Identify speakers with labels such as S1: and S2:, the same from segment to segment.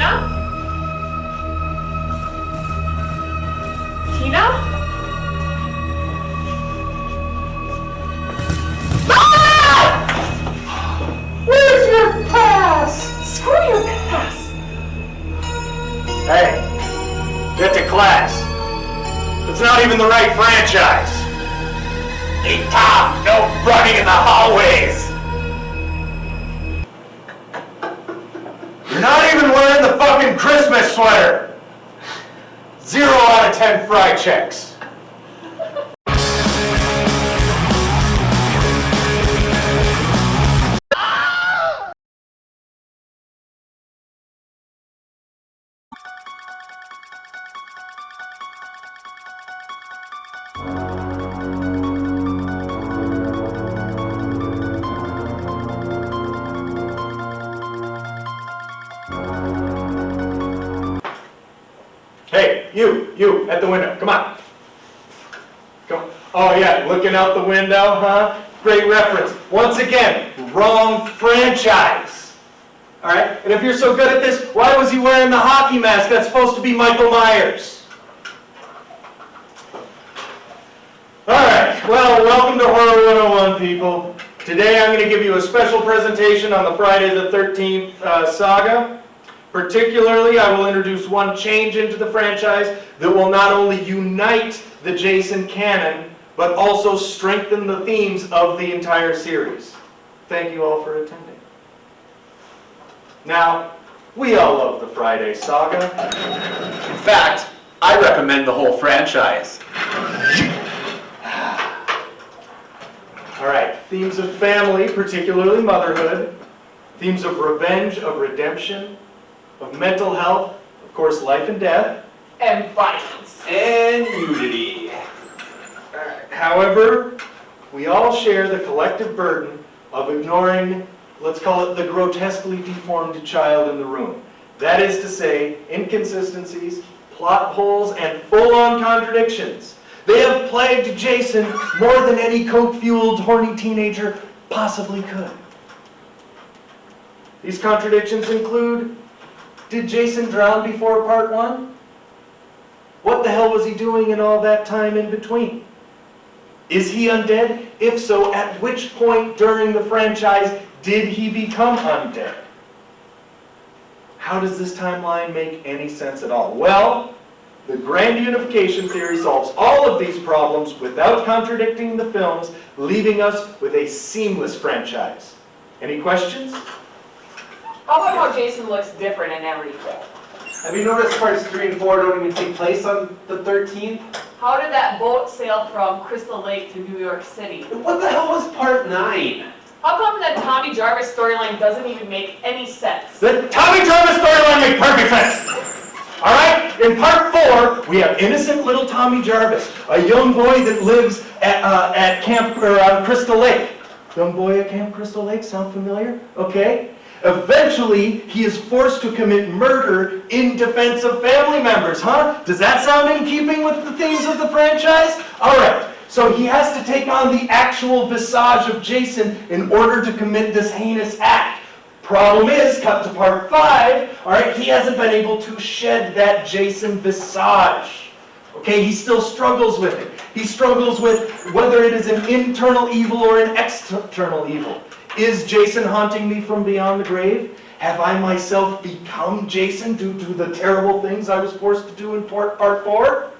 S1: Tina? Tina? Ah! Where's your pass? Screw your pass.
S2: Hey, get to class. It's not even the right franchise. Hey, Tom, no running in the hallways. You're not even wearing the fucking Christmas sweater. 0 out of 10 Frichecks. Hey, you, at the window, come on. Come on. Oh yeah, looking out the window, huh? Great reference. Once again, wrong franchise. All right, and if you're so good at this, why was he wearing the hockey mask that's supposed to be Michael Myers? All right, well, welcome to Horror 101, people. Today I'm going to give you a special presentation on the Friday the 13th saga. Particularly, I will introduce one change into the franchise that will not only unite the Jason canon, but also strengthen the themes of the entire series. Thank you all for attending. Now, we all love the Friday saga.
S3: In fact, I recommend the whole franchise.
S2: All right, themes of family, particularly motherhood, themes of revenge, of redemption, of mental health, of course, life and death,
S1: And violence.
S3: And unity.
S2: However, we all share the collective burden of ignoring, let's call it the grotesquely deformed child in the room. That is to say, inconsistencies, plot holes, and full-on contradictions. They have plagued Jason more than any coke-fueled, horny teenager possibly could. These contradictions include: did Jason drown before part 1? What the hell was he doing in all that time in between? Is he undead? If so, at which point during the franchise did he become undead? How does this timeline make any sense at all? Well, the Grand Unification Theory solves all of these problems without contradicting the films, leaving us with a seamless franchise. Any questions?
S1: How about how Jason looks different in every film?
S3: Have you noticed parts 3 and 4 don't even take place on the 13th?
S1: How did that boat sail from Crystal Lake to New York City?
S3: What the hell was part 9?
S1: How come that Tommy Jarvis storyline doesn't even make any sense?
S2: The Tommy Jarvis storyline makes perfect sense. All right? In part 4, we have innocent little Tommy Jarvis, a young boy that lives at Camp Crystal Lake. Young boy at Camp Crystal Lake, sound familiar? Okay. Eventually, he is forced to commit murder in defense of family members, huh? Does that sound in keeping with the themes of the franchise? All right. So he has to take on the actual visage of Jason in order to commit this heinous act. Problem is, cut to part 5, all right, he hasn't been able to shed that Jason visage. Okay, he still struggles with it. He struggles with whether it is an internal evil or an external evil. Is Jason haunting me from beyond the grave? Have I myself become Jason due to the terrible things I was forced to do in part 4? All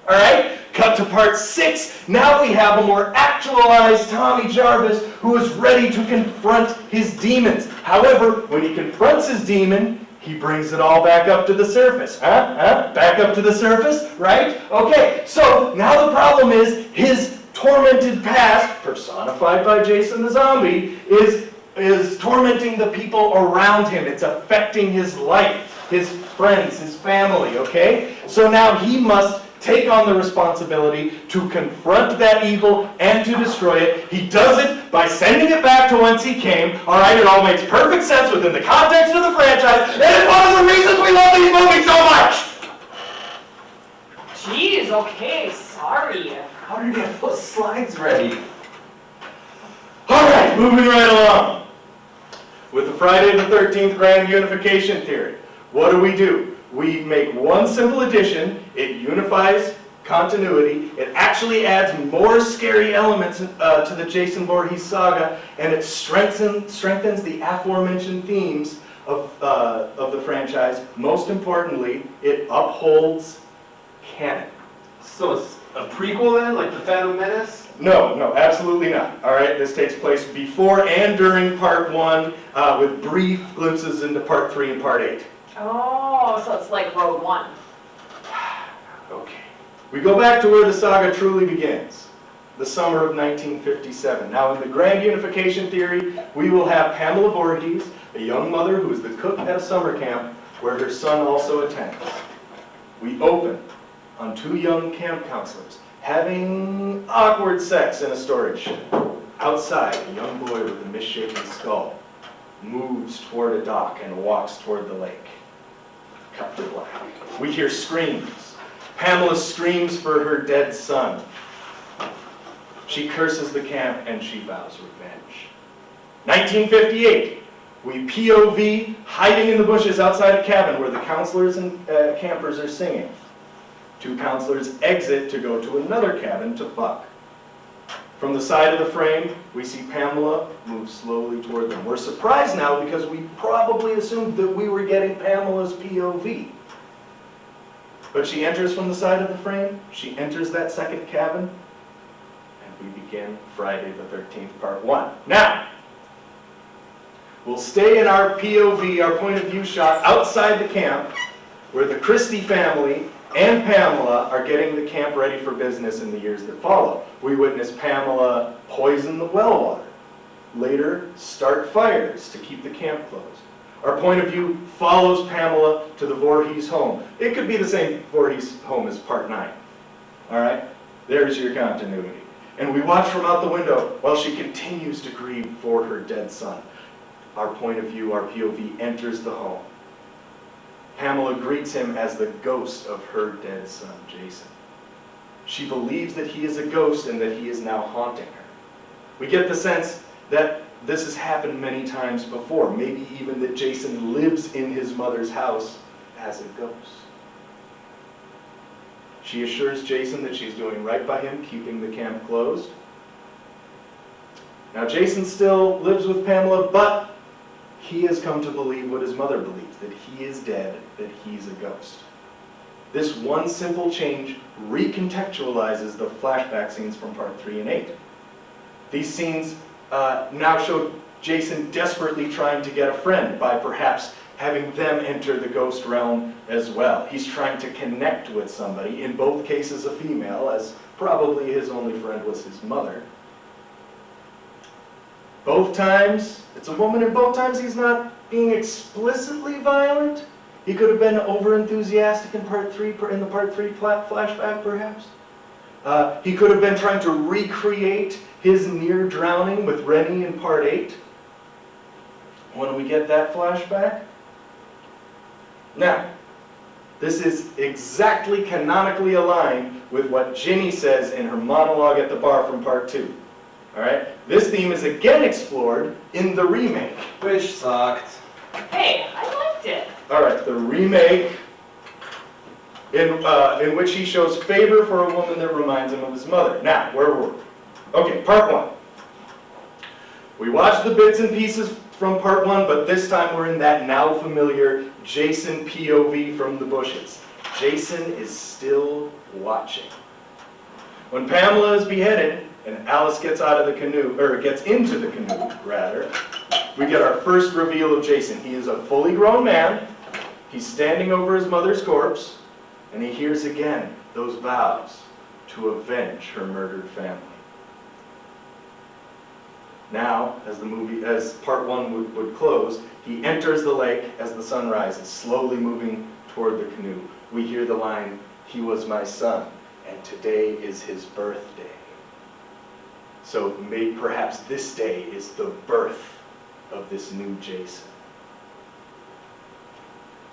S2: right, cut to part 6. Now we have a more actualized Tommy Jarvis who is ready to confront his demons. However, when he confronts his demon, he brings it all back up to the surface. Back up to the surface, right? Okay, so now the problem is his tormented past, personified by Jason the zombie, is tormenting the people around him. It's affecting his life, his friends, his family, okay? So now he must take on the responsibility to confront that evil and to destroy it. He does it by sending it back to whence he came. All right, it all makes perfect sense within the context of the franchise, and it's one of the reasons we love these movies so much!
S1: Jeez, okay, sorry.
S3: How did you get those slides ready?
S2: All right, moving right along. With the Friday the 13th Grand Unification Theory, What do? We make one simple addition, it unifies continuity, it actually adds more scary elements to the Jason Voorhees saga, and it strengthens the aforementioned themes of the franchise. Most importantly, it upholds canon.
S3: So it's a prequel then, like The Phantom Menace?
S2: No, absolutely not. All right, this takes place before and during Part 1, with brief glimpses into Part 3 and Part 8.
S1: Oh, so it's like Rogue One.
S2: Okay. We go back to where the saga truly begins, the summer of 1957. Now, in the Grand Unification Theory, we will have Pamela Voorhees, a young mother who is the cook at a summer camp where her son also attends. We open on two young camp counselors having awkward sex in a storage shed. Outside, a young boy with a misshapen skull moves toward a dock and walks toward the lake. Cut to black. We hear screams. Pamela screams for her dead son. She curses the camp and she vows revenge. 1958, we POV hiding in the bushes outside a cabin where the counselors and campers are singing. Two counselors exit to go to another cabin to fuck. From the side of the frame, we see Pamela move slowly toward them. We're surprised now because we probably assumed that we were getting Pamela's POV. But she enters from the side of the frame, she enters that second cabin, and we begin Friday the 13th, Part 1. Now, we'll stay in our POV, our point of view shot, outside the camp, where the Christie family and Pamela are getting the camp ready for business in the years that follow. We witness Pamela poison the well water, later start fires to keep the camp closed. Our point of view follows Pamela to the Voorhees home. It could be the same Voorhees home as Part 9. All right? There's your continuity. And we watch from out the window while she continues to grieve for her dead son. Our point of view, our POV, enters the home. Pamela greets him as the ghost of her dead son, Jason. She believes that he is a ghost and that he is now haunting her. We get the sense that this has happened many times before, maybe even that Jason lives in his mother's house as a ghost. She assures Jason that she's doing right by him, keeping the camp closed. Now, Jason still lives with Pamela, but he has come to believe what his mother believes, that he is dead, that he's a ghost. This one simple change recontextualizes the flashback scenes from Part 3 and 8. These scenes now show Jason desperately trying to get a friend by perhaps having them enter the ghost realm as well. He's trying to connect with somebody, in both cases a female, as probably his only friend was his mother. Both times, it's a woman, and both times he's not being explicitly violent. He could have been over-enthusiastic in Part 3, in the Part 3 flashback, perhaps. He could have been trying to recreate his near drowning with Rennie in Part 8. When we get that flashback. Now, this is exactly canonically aligned with what Ginny says in her monologue at the bar from Part 2. All right? This theme is again explored in the remake.
S3: Which sucked.
S1: Hey, I liked it.
S2: All right, the remake in which he shows favor for a woman that reminds him of his mother. Now, where were we? Okay, Part 1. We watched the bits and pieces from Part 1, but this time we're in that now familiar Jason POV from the bushes. Jason is still watching. When Pamela is beheaded, and Alice gets out of the canoe, or gets into the canoe, rather, we get our first reveal of Jason. He is a fully grown man. He's standing over his mother's corpse, and he hears again those vows to avenge her murdered family. Now, as Part 1 would close, he enters the lake as the sun rises, slowly moving toward the canoe. We hear the line, "He was my son, and today is his birthday." So maybe perhaps this day is the birth of this new Jason.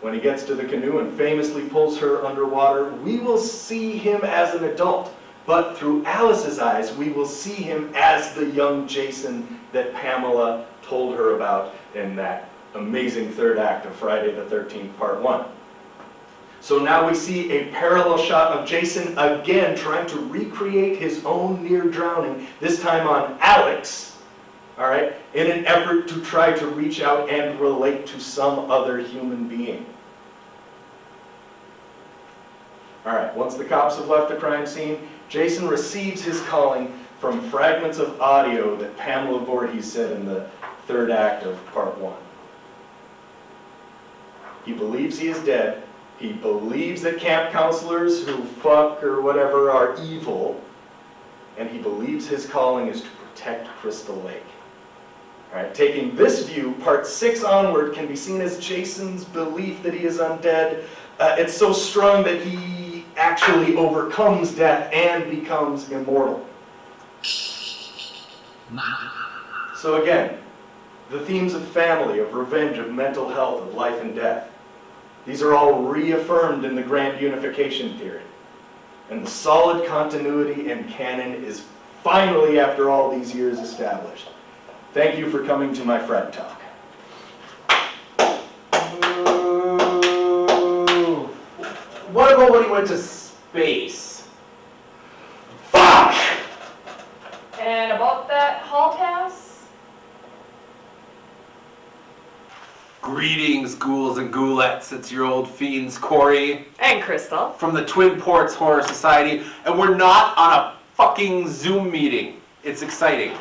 S2: When he gets to the canoe and famously pulls her underwater, we will see him as an adult. But through Alice's eyes, we will see him as the young Jason that Pamela told her about in that amazing third act of Friday the 13th, Part 1. So now we see a parallel shot of Jason again trying to recreate his own near drowning, this time on Alex, all right, in an effort to try to reach out and relate to some other human being. All right, once the cops have left the crime scene, Jason receives his calling from fragments of audio that Pamela Voorhees said in the third act of Part 1. He believes he is dead. He believes that camp counselors who fuck or whatever are evil. And he believes his calling is to protect Crystal Lake. All right, taking this view, Part 6 onward can be seen as Jason's belief that he is undead. It's so strong that he actually overcomes death and becomes immortal. So again, the themes of family, of revenge, of mental health, of life and death. These are all reaffirmed in the Grand Unification Theory. And the solid continuity in canon is finally, after all these years, established. Thank you for coming to my Fred Talk.
S3: Ooh. What about when he went to space?
S2: Fuck!
S1: And about that hall pass?
S4: Greetings, ghouls and ghoulettes. It's your old fiends, Cory,
S1: And Crystal.
S4: from the Twin Ports Horror Society, and we're not on a fucking Zoom meeting. It's exciting.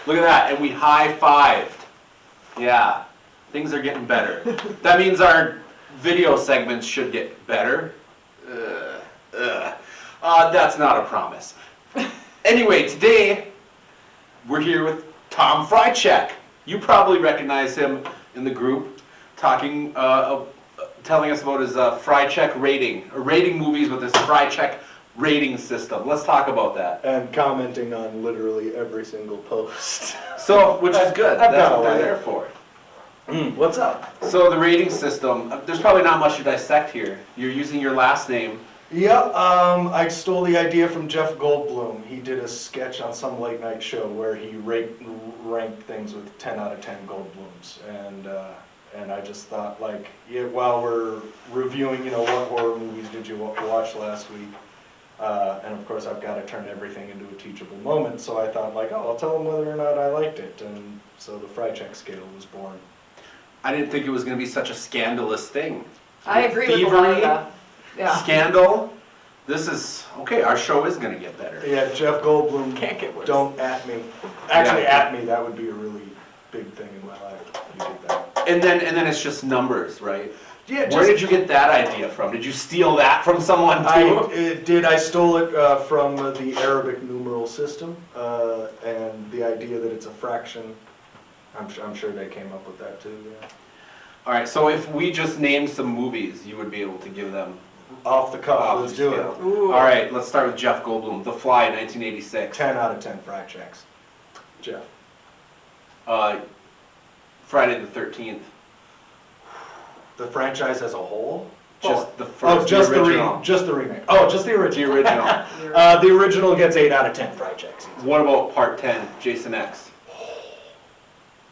S4: Look at that, and we high-fived. Yeah, things are getting better. That means our video segments should get better. That's not a promise. Anyway, today we're here with Tom Frichek. You probably recognize him in the group, talking, telling us about his Fricheck rating, or rating movies with his Fricheck rating system. Let's talk about that.
S2: And commenting on literally every single post.
S4: So, which is good.
S2: I've
S4: That's
S2: got
S4: what
S2: a
S4: they're
S2: lot.
S4: there for.
S2: What's up?
S4: So the rating system, there's probably not much to dissect here. You're using your last name.
S2: Yeah, I stole the idea from Jeff Goldblum. He did a sketch on some late night show where he ranked things with 10 out of 10 Goldblums. And I just thought, like, yeah, while we're reviewing, what horror movies did you watch last week? And of course I've got to turn everything into a teachable moment, so I thought, like, I'll tell them whether or not I liked it. And so the Fricheck scale was born.
S4: I didn't think it was going to be such a scandalous thing.
S1: I agree with a lot of that. Yeah.
S4: Scandal. This is, okay, our show is going to get better.
S2: Yeah, Jeff Goldblum,
S1: Can't get worse.
S2: don't at me. Actually,
S4: Yeah.
S2: at me, that would be a really big thing in my life if you did that.
S4: And then it's just numbers, right?
S2: Yeah,
S4: Where did you get that idea from? Did you steal that from someone too?
S2: I stole it from the Arabic numeral system, and the idea that it's a fraction. I'm sure they came up with that too, yeah.
S4: All right, so if we just named some movies, you would be able to give them
S2: Off the cuff,
S4: off
S2: let's
S4: the
S2: do
S4: scale.
S2: it.
S1: Ooh.
S4: All right, let's start with Jeff Goldblum, The Fly, 1986.
S2: 10 out of 10 Frichecks. Jeff.
S4: Friday the 13th.
S2: The franchise as a whole?
S4: Just the first,
S2: Oh, just
S4: the original.
S2: just the remake. Oh, just the original.
S4: The original.
S2: The original gets 8 out of 10 Frichecks.
S4: What about Part 10, Jason X?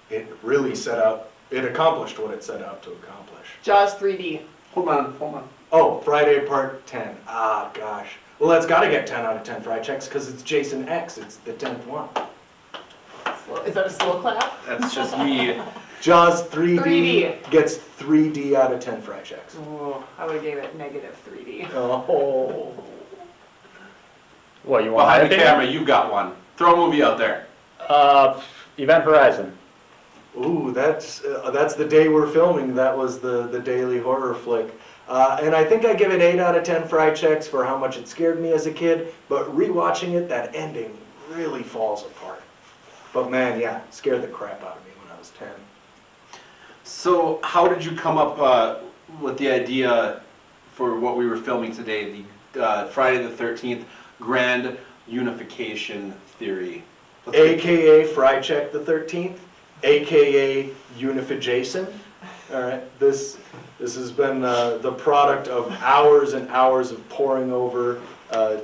S2: It accomplished what it set out to accomplish.
S1: Jaws 3D.
S4: Hold on.
S2: Oh, Friday Part 10. Ah, gosh. Well, that's got to get 10 out of 10 Frichecks because it's Jason X. It's the 10th one.
S1: Is that a slow clap?
S4: That's just me.
S2: Jaws 3D,
S1: 3D.
S2: gets 3D out of 10 Frichecks.
S1: Ooh, I would have gave it negative 3D.
S2: Oh.
S5: What, you want
S4: Behind
S5: my
S4: the
S5: opinion?
S4: camera, you got one. Throw a movie out there.
S5: Event Horizon.
S2: Ooh, that's the day we're filming. That was the daily horror flick. And I think I give it 8 out of 10 Frichecks for how much it scared me as a kid, but rewatching it, that ending really falls apart. But man, yeah, it scared the crap out of me when I was 10.
S4: So how did you come up with the idea for what we were filming today, the Friday the 13th Grand Unification Theory?
S2: AKA Fricheck the 13th, AKA UnifiJason. All right, this has been the product of hours and hours of poring over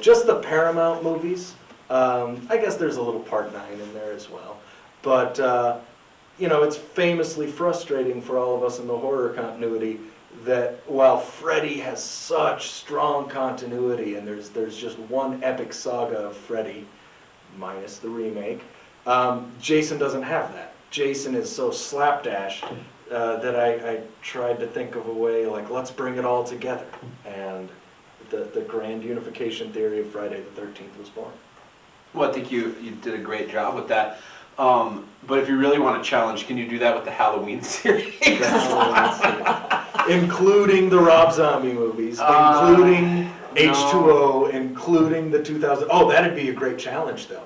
S2: just the Paramount movies. I guess there's a little Part 9 in there as well. But
S6: it's famously frustrating for all of us in the horror continuity that while Freddy has such strong continuity, and there's just one epic saga of Freddy, minus the remake, Jason doesn't have that. Jason is so slapdash that I tried to think of a way, like, let's bring it all together. And the Grand Unification Theory of Friday the 13th was born.
S4: Well, I think you did a great job with that. But if you really want to challenge, can you do that with the Halloween series?
S6: Including the Rob Zombie movies, including H2O, including the 2000. Oh, that'd be a great challenge, though.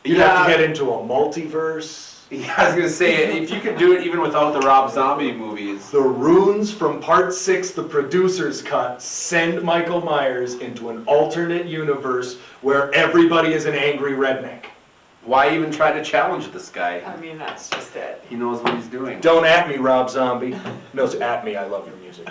S6: You'd have to get into a multiverse.
S4: Yeah, I was gonna say, if you could do it even without the Rob Zombie movies.
S6: The runes from Part 6, the producer's cut, send Michael Myers into an alternate universe where everybody is an angry redneck.
S4: Why even try to challenge this guy?
S1: I mean, that's just it.
S4: He knows what he's doing.
S6: Don't at me, Rob Zombie. No, at me, I love your music.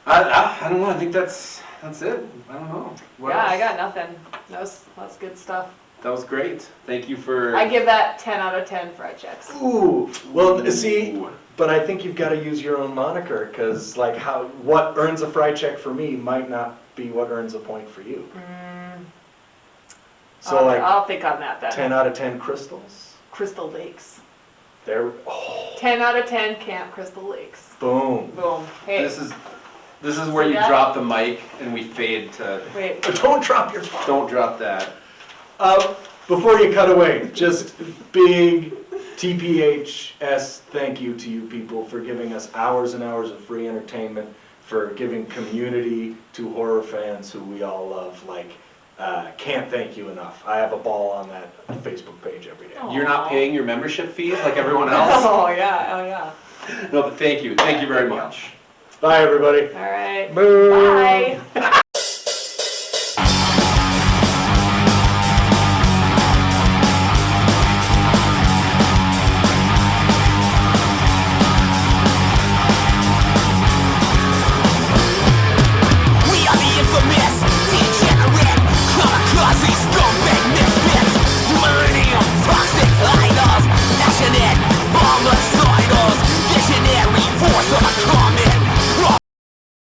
S4: I don't know, I think that's it. I don't know. What
S1: Yeah,
S4: else?
S1: I got nothing. That's good stuff.
S4: That was great. Thank you for...
S1: I give that 10 out of 10 Frichecks.
S6: Ooh, well, see,
S4: Ooh.
S6: but I think you've got to use your own moniker, because like what earns a Fricheck for me might not be what earns a point for you. So
S1: I'll think on that then.
S6: 10 out of 10 crystals.
S1: Crystal Lakes.
S6: There,
S1: 10 out of 10 Camp Crystal Lakes.
S6: boom.
S1: Boom. Hey,
S4: This is where you
S1: Yeah.
S4: drop the mic and we fade to...
S1: wait.
S6: Don't drop your phone.
S4: Don't drop that.
S6: Before you cut away, just big TPHS thank you to you people for giving us hours and hours of free entertainment, for giving community to horror fans who we all love. Like, can't thank you enough. I have a ball on that Facebook page every day.
S1: Aw.
S4: You're not paying your membership fees like everyone else?
S1: Oh yeah, oh yeah.
S4: No, but thank you. Thank you very much.
S6: Bye, everybody.
S1: All right.
S6: Boo.
S1: Bye.